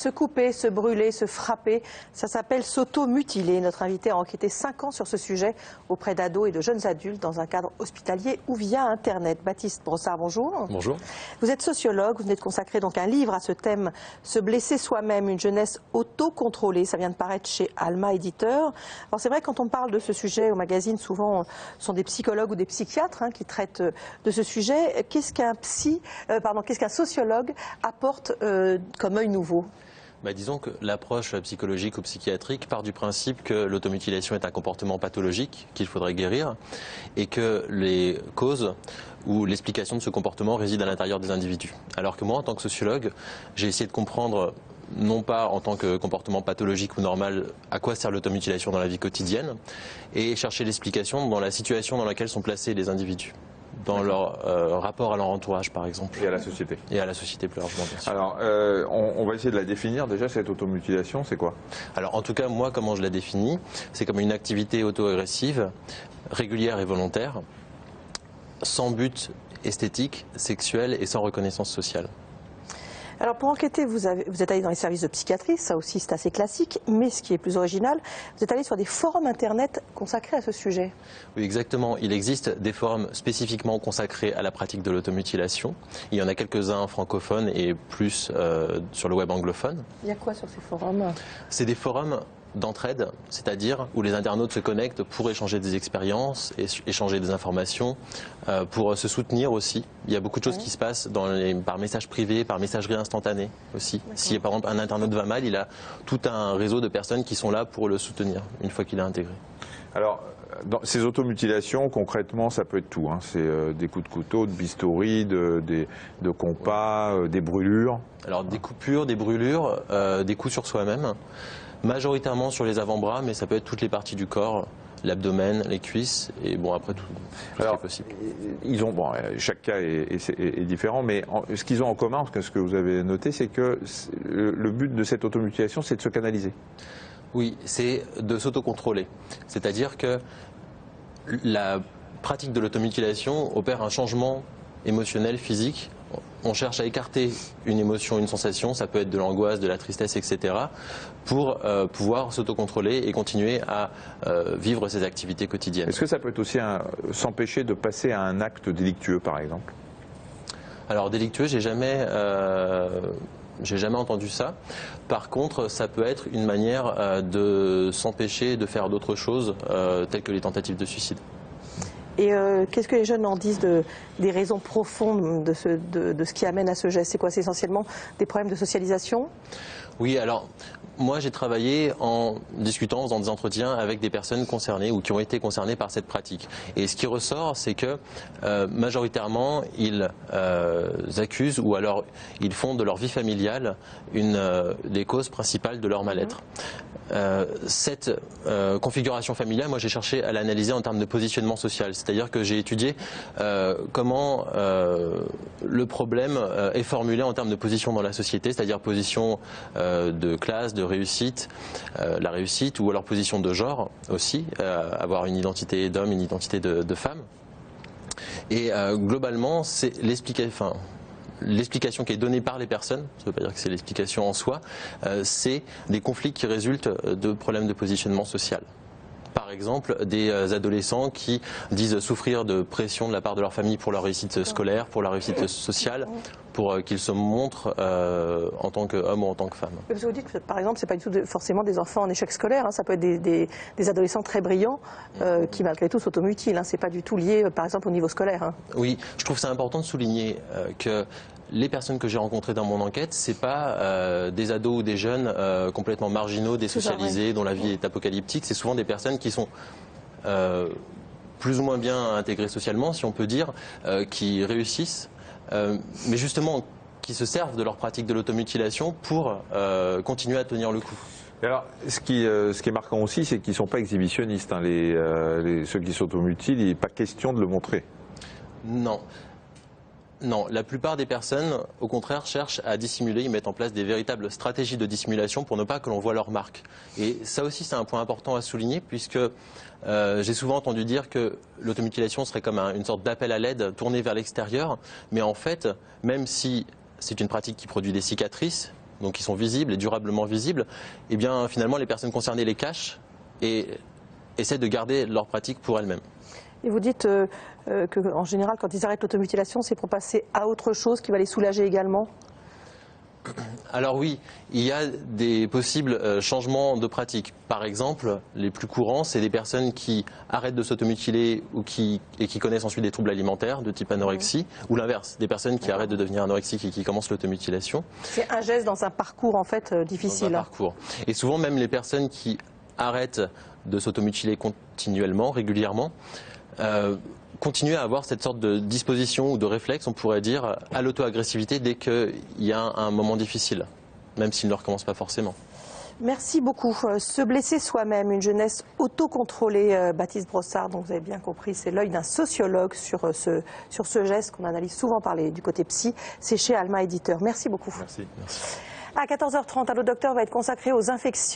Se couper, se brûler, se frapper, ça s'appelle s'auto-mutiler. Notre invité a enquêté 5 ans sur ce sujet auprès d'ados et de jeunes adultes dans un cadre hospitalier ou via Internet. Baptiste Brossard, bonjour. Bonjour. Vous êtes sociologue, vous venez de consacrer donc un livre à ce thème, Se blesser soi-même, une jeunesse auto-contrôlée. Ça vient de paraître chez Alma Éditeur. Alors c'est vrai, quand on parle de ce sujet au magazine, souvent ce sont des psychologues ou des psychiatres qui traitent de ce sujet. Qu'est-ce qu'un sociologue apporte comme œil nouveau? Disons que l'approche psychologique ou psychiatrique part du principe que l'automutilation est un comportement pathologique qu'il faudrait guérir et que les causes ou l'explication de ce comportement résident à l'intérieur des individus. Alors que moi, en tant que sociologue, j'ai essayé de comprendre, non pas en tant que comportement pathologique ou normal, à quoi sert l'automutilation dans la vie quotidienne, et chercher l'explication dans la situation dans laquelle sont placés les individus, dans leur rapport à leur entourage, par exemple. Et à la société. Et à la société plus largement, bien sûr. Alors, on va essayer de la définir. Déjà, cette automutilation, c'est quoi? Alors, en tout cas, moi, comment je la définis, c'est comme une activité auto-agressive, régulière et volontaire, sans but esthétique, sexuel et sans reconnaissance sociale. Alors pour enquêter, vous êtes allé dans les services de psychiatrie, ça aussi c'est assez classique, mais ce qui est plus original, vous êtes allé sur des forums internet consacrés à ce sujet. Oui, exactement. Il existe des forums spécifiquement consacrés à la pratique de l'automutilation. Il y en a quelques-uns francophones et plus sur le web anglophone. Il y a quoi sur ces forums? C'est des forums d'entraide, c'est-à-dire où les internautes se connectent pour échanger des expériences, échanger des informations, pour se soutenir aussi. Il y a beaucoup de choses qui se passent par message privé, par messagerie instantanée aussi. Si par exemple un internaute va mal, il a tout un réseau de personnes qui sont là pour le soutenir une fois qu'il est intégré. Alors, dans ces automutilations, concrètement, ça peut être tout. C'est des coups de couteau, de bistouri, de compas, des brûlures. Alors des coupures, des brûlures, des coups sur soi-même. Majoritairement sur les avant-bras, mais ça peut être toutes les parties du corps, l'abdomen, les cuisses, et bon, après tout ce qui est possible. Chaque cas est différent, mais ce qu'ils ont en commun, parce que ce que vous avez noté, c'est que le but de cette automutilation, c'est de se canaliser. Oui, c'est de s'autocontrôler. C'est-à-dire que la pratique de l'automutilation opère un changement émotionnel, physique. On cherche à écarter une émotion, une sensation, ça peut être de l'angoisse, de la tristesse, etc., pour pouvoir s'autocontrôler et continuer à vivre ses activités quotidiennes. Est-ce que ça peut être aussi s'empêcher de passer à un acte délictueux, par exemple? Alors délictueux, j'ai jamais entendu ça. Par contre, ça peut être une manière de s'empêcher de faire d'autres choses, telles que les tentatives de suicide. Et qu'est-ce que les jeunes en disent des raisons profondes de ce qui amène à ce geste? C'est quoi? C'est essentiellement des problèmes de socialisation? Oui, alors moi j'ai travaillé en discutant, en faisant des entretiens avec des personnes concernées ou qui ont été concernées par cette pratique. Et ce qui ressort, c'est que majoritairement ils accusent ou alors ils font de leur vie familiale des causes principales de leur mal-être. Cette configuration familiale, moi j'ai cherché à l'analyser en termes de positionnement social, c'est-à-dire que j'ai étudié comment le problème est formulé en termes de position dans la société, c'est-à-dire position de classe, de réussite, la réussite, ou alors position de genre aussi, avoir une identité d'homme, une identité de femme. Et globalement, c'est l'explication qui est donnée par les personnes, ça ne veut pas dire que c'est l'explication en soi, c'est des conflits qui résultent de problèmes de positionnement social. Par exemple, des adolescents qui disent souffrir de pression de la part de leur famille pour leur réussite scolaire, pour leur réussite sociale, pour qu'ils se montrent en tant qu'hommes ou en tant que femmes. Parce que vous dites que, par exemple, ce n'est pas du tout forcément des enfants en échec scolaire, ça peut être des adolescents très brillants qui malgré tout s'automutilent. Ce n'est pas du tout lié, par exemple, au niveau scolaire. Oui, je trouve que c'est important de souligner que les personnes que j'ai rencontrées dans mon enquête, ce n'est pas des ados ou des jeunes complètement marginaux, désocialisés, dont la vie est apocalyptique. C'est souvent des personnes qui sont plus ou moins bien intégrées socialement, si on peut dire, qui réussissent, mais justement qui se servent de leur pratique de l'automutilation pour continuer à tenir le coup. Alors, ce qui est marquant aussi, c'est qu'ils ne sont pas exhibitionnistes. Ceux qui s'automutilent, il n'est pas question de le montrer. Non. Non, la plupart des personnes, au contraire, cherchent à dissimuler, ils mettent en place des véritables stratégies de dissimulation pour ne pas que l'on voie leur marque. Et ça aussi, c'est un point important à souligner, puisque j'ai souvent entendu dire que l'automutilation serait comme une sorte d'appel à l'aide tourné vers l'extérieur, mais en fait, même si c'est une pratique qui produit des cicatrices, donc qui sont visibles et durablement visibles, eh bien finalement les personnes concernées les cachent et essaient de garder leur pratique pour elles-mêmes. Et vous dites qu'en général, quand ils arrêtent l'automutilation, c'est pour passer à autre chose qui va les soulager également? Alors oui, il y a des possibles changements de pratique. Par exemple, les plus courants, c'est des personnes qui arrêtent de s'automutiler et qui connaissent ensuite des troubles alimentaires de type anorexie, ou l'inverse, des personnes qui arrêtent de devenir anorexiques et qui commencent l'automutilation. C'est un geste dans un parcours en fait difficile. Dans un parcours. Et souvent même les personnes qui arrêtent de s'automutiler continuellement, régulièrement, continuer à avoir cette sorte de disposition ou de réflexe, on pourrait dire, à l'auto-agressivité dès qu'il y a un moment difficile, même s'il ne recommence pas forcément. Merci beaucoup. Se blesser soi-même, une jeunesse autocontrôlée, Baptiste Brossard, donc vous avez bien compris, c'est l'œil d'un sociologue sur ce geste qu'on analyse souvent du côté psy. C'est chez Alma Éditeur. Merci beaucoup. Merci. À 14h30, Allô Docteur va être consacré aux infections.